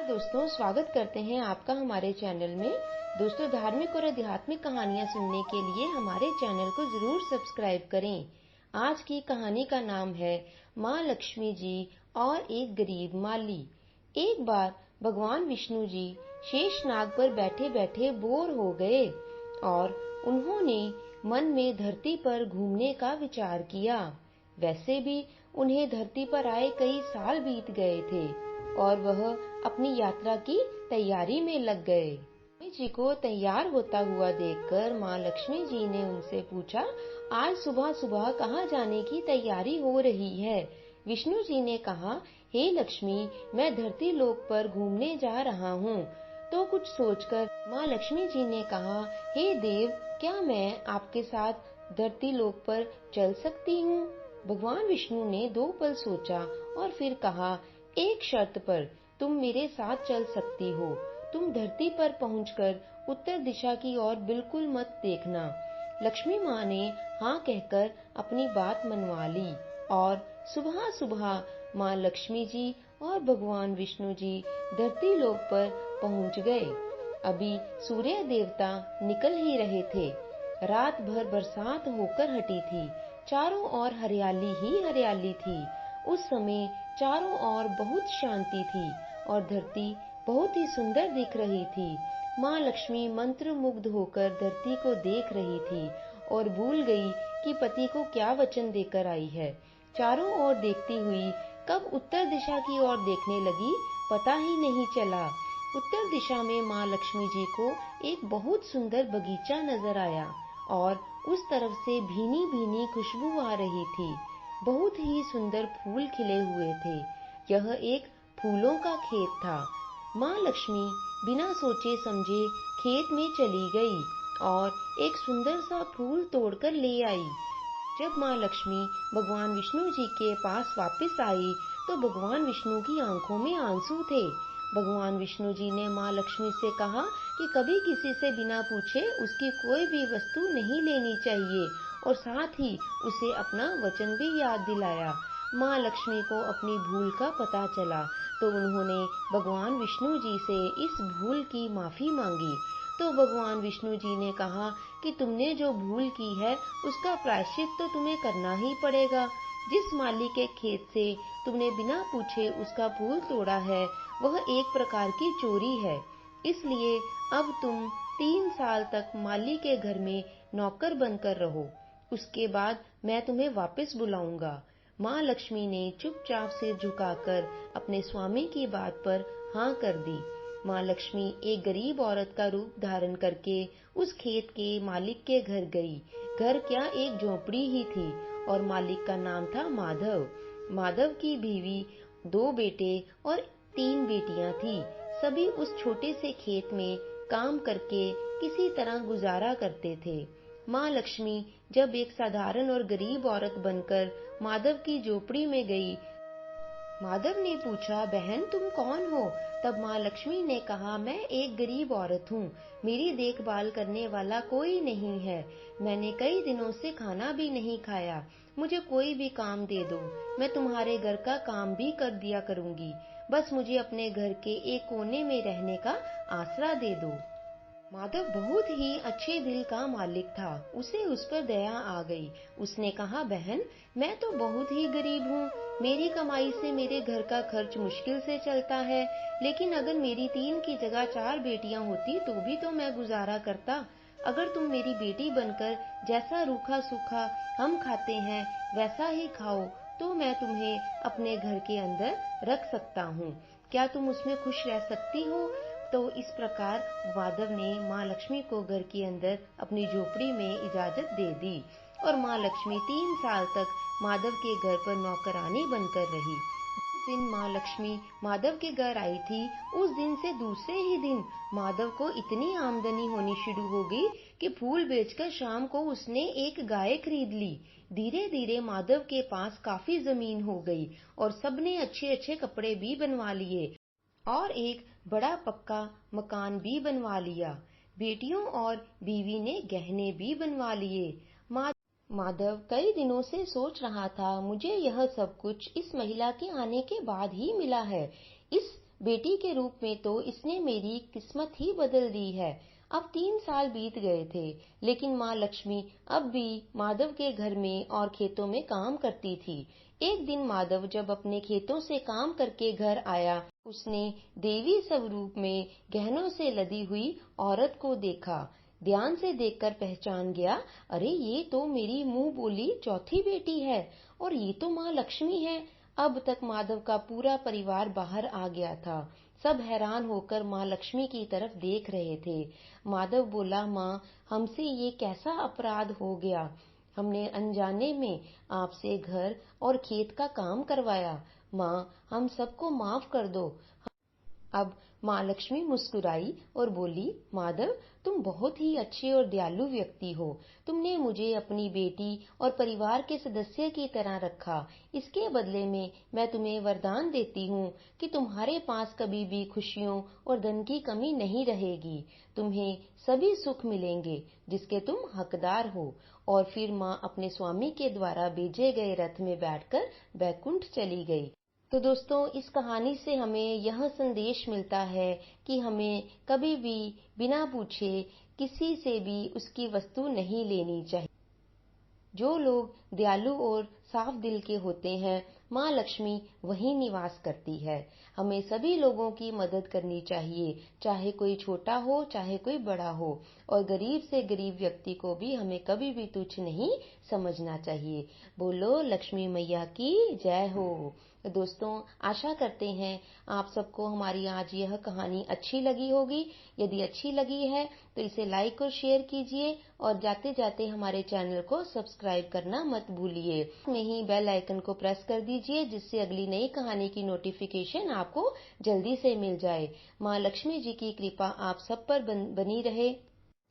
नमस्कार दोस्तों, स्वागत करते हैं आपका हमारे चैनल में। दोस्तों, धार्मिक और आध्यात्मिक कहानियाँ सुनने के लिए हमारे चैनल को जरूर सब्सक्राइब करें। आज की कहानी का नाम है माँ लक्ष्मी जी और एक गरीब माली। एक बार भगवान विष्णु जी शेषनाग पर बैठे बैठे बोर हो गए और उन्होंने मन में धरती पर घूमने का विचार किया। वैसे भी उन्हें धरती पर आए कई साल बीत गए थे और वह अपनी यात्रा की तैयारी में लग गए। लक्ष्मी जी को तैयार होता हुआ देखकर माँ लक्ष्मी जी ने उनसे पूछा, आज सुबह सुबह कहाँ जाने की तैयारी हो रही है? विष्णु जी ने कहा, हे लक्ष्मी, मैं धरती लोक पर घूमने जा रहा हूँ। तो कुछ सोचकर माँ लक्ष्मी जी ने कहा, हे देव, क्या मैं आपके साथ धरती लोक पर चल सकती हूँ? भगवान विष्णु ने 2 पल सोचा और फिर कहा, एक शर्त पर तुम मेरे साथ चल सकती हो। तुम धरती पर पहुंचकर उत्तर दिशा की ओर बिल्कुल मत देखना। लक्ष्मी माँ ने हाँ कहकर अपनी बात मनवा ली और सुबह सुबह माँ लक्ष्मी जी और भगवान विष्णु जी धरती लोक पर पहुंच गए। अभी सूर्य देवता निकल ही रहे थे। रात भर बरसात होकर हटी थी। चारों ओर हरियाली ही हरियाली थी। उस समय चारों ओर बहुत शांति थी और धरती बहुत ही सुंदर दिख रही थी। माँ लक्ष्मी मंत्र मुग्ध होकर धरती को देख रही थी और भूल गई कि पति को क्या वचन देकर आई है। चारों ओर देखती हुई कब उत्तर दिशा की ओर देखने लगी, पता ही नहीं चला। उत्तर दिशा में माँ लक्ष्मी जी को एक बहुत सुंदर बगीचा नजर आया और उस तरफ से भीनी भीनी खुशबू आ रही थी। बहुत ही सुंदर फूल खिले हुए थे। यह एक फूलों का खेत था। माँ लक्ष्मी बिना सोचे समझे खेत में चली गई और एक सुंदर सा फूल तोड़कर ले आई। जब माँ लक्ष्मी भगवान विष्णु जी के पास वापस आई तो भगवान विष्णु की आंखों में आंसू थे। भगवान विष्णु जी ने माँ लक्ष्मी से कहा कि कभी किसी से बिना पूछे उसकी कोई भी वस्तु नहीं लेनी चाहिए और साथ ही उसे अपना वचन भी याद दिलाया। माँ लक्ष्मी को अपनी भूल का पता चला तो उन्होंने भगवान विष्णु जी से इस भूल की माफी मांगी। तो भगवान विष्णु जी ने कहा कि तुमने जो भूल की है उसका प्रायश्चित तो तुम्हें करना ही पड़ेगा। जिस माली के खेत से तुमने बिना पूछे उसका फूल तोड़ा है वह एक प्रकार की चोरी है। इसलिए अब तुम 3 साल तक माली के घर में नौकर बनकर रहो। उसके बाद मैं तुम्हें वापस बुलाऊंगा। माँ लक्ष्मी ने चुपचाप सिर झुकाकर अपने स्वामी की बात पर हाँ कर दी। माँ लक्ष्मी एक गरीब औरत का रूप धारण करके उस खेत के मालिक के घर गई। घर क्या, एक झोपड़ी ही थी और मालिक का नाम था माधव। माधव की बीवी, 2 बेटे और 3 बेटियां थी। सभी उस छोटे से खेत में काम करके किसी तरह गुजारा करते थे। माँ लक्ष्मी जब एक साधारण और गरीब औरत बनकर माधव की झोपड़ी में गई, माधव ने पूछा, बहन तुम कौन हो? तब माँ लक्ष्मी ने कहा, मैं एक गरीब औरत हूँ। मेरी देखभाल करने वाला कोई नहीं है। मैंने कई दिनों से खाना भी नहीं खाया। मुझे कोई भी काम दे दो, मैं तुम्हारे घर का काम भी कर दिया करूँगी। बस मुझे अपने घर के एक कोने में रहने का आसरा दे दो। माधव बहुत ही अच्छे दिल का मालिक था। उसे उस पर दया आ गई। उसने कहा, बहन मैं तो बहुत ही गरीब हूँ। मेरी कमाई से मेरे घर का खर्च मुश्किल से चलता है, लेकिन अगर मेरी 3 की जगह 4 बेटियां होती तो भी तो मैं गुजारा करता। अगर तुम मेरी बेटी बनकर जैसा रूखा सूखा हम खाते हैं वैसा ही खाओ तो मैं तुम्हें अपने घर के अंदर रख सकता हूँ। क्या तुम उसमें खुश रह सकती हो? तो इस प्रकार माधव ने माँ लक्ष्मी को घर के अंदर अपनी झोपड़ी में इजाजत दे दी और माँ लक्ष्मी 3 साल तक माधव के घर पर नौकरानी बनकर रही। जिस दिन माँ लक्ष्मी माधव के घर आई थी, उस दिन से दूसरे ही दिन माधव को इतनी आमदनी होनी शुरू हो गई कि फूल बेचकर शाम को उसने एक गाय खरीद ली। धीरे धीरे माधव के पास काफी जमीन हो गई और सबने अच्छे अच्छे कपड़े भी बनवा लिए और एक बड़ा पक्का मकान भी बनवा लिया। बेटियों और बीवी ने गहने भी बनवा लिए। माधव कई दिनों से सोच रहा था, मुझे यह सब कुछ इस महिला के आने के बाद ही मिला है। इस बेटी के रूप में तो इसने मेरी किस्मत ही बदल दी है। अब 3 साल बीत गए थे, लेकिन माँ लक्ष्मी अब भी माधव के घर में और खेतों में काम करती थी। एक दिन माधव जब अपने खेतों से काम करके घर आया, उसने देवी स्वरूप में गहनों से लदी हुई औरत को देखा। ध्यान से देखकर पहचान गया, अरे ये तो मेरी मुंह बोली चौथी बेटी है और ये तो माँ लक्ष्मी है। अब तक माधव का पूरा परिवार बाहर आ गया था। सब हैरान होकर माँ लक्ष्मी की तरफ देख रहे थे। माधव बोला, माँ, हमसे ये कैसा अपराध हो गया? हमने अनजाने में आपसे घर और खेत का काम करवाया। माँ, हम सबको माफ कर दो। अब माँ लक्ष्मी मुस्कुराई और बोली, माधव, तुम बहुत ही अच्छे और दयालु व्यक्ति हो। तुमने मुझे अपनी बेटी और परिवार के सदस्य की तरह रखा। इसके बदले में मैं तुम्हें वरदान देती हूँ कि तुम्हारे पास कभी भी खुशियों और धन की कमी नहीं रहेगी। तुम्हें सभी सुख मिलेंगे जिसके तुम हकदार हो। और फिर माँ अपने स्वामी के द्वारा भेजे गए रथ में बैठकर बैकुंठ चली गई। तो दोस्तों, इस कहानी से हमें यह संदेश मिलता है कि हमें कभी भी बिना पूछे किसी से भी उसकी वस्तु नहीं लेनी चाहिए। जो लोग दयालु और साफ दिल के होते हैं, माँ लक्ष्मी वहीं निवास करती है। हमें सभी लोगों की मदद करनी चाहिए, चाहे कोई छोटा हो चाहे कोई बड़ा हो। और गरीब से गरीब व्यक्ति को भी हमें कभी भी तुच्छ नहीं समझना चाहिए। बोलो लक्ष्मी मैया की जय हो। तो दोस्तों, आशा करते हैं आप सबको हमारी आज यह कहानी अच्छी लगी होगी। यदि अच्छी लगी है तो इसे लाइक और शेयर कीजिए और जाते जाते हमारे चैनल को सब्सक्राइब करना मत भूलिए। में ही बेल आइकन को प्रेस कर दीजिए, जिससे अगली नई कहानी की नोटिफिकेशन आपको जल्दी से मिल जाए। माँ लक्ष्मी जी की कृपा आप सब पर बनी रहे।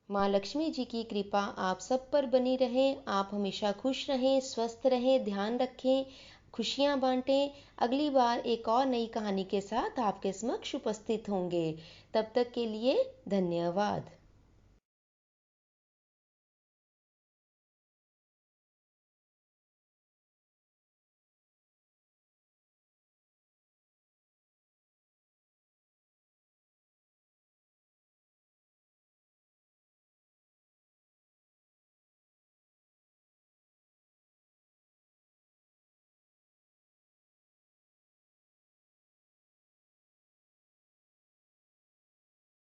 माँ लक्ष्मी जी की कृपा आप सब पर बनी रहे। आप हमेशा खुश रहें, स्वस्थ रहें, ध्यान रखें, खुशियाँ बांटें। अगली बार एक और नई कहानी के साथ आपके समक्ष उपस्थित होंगे। तब तक के लिए धन्यवाद।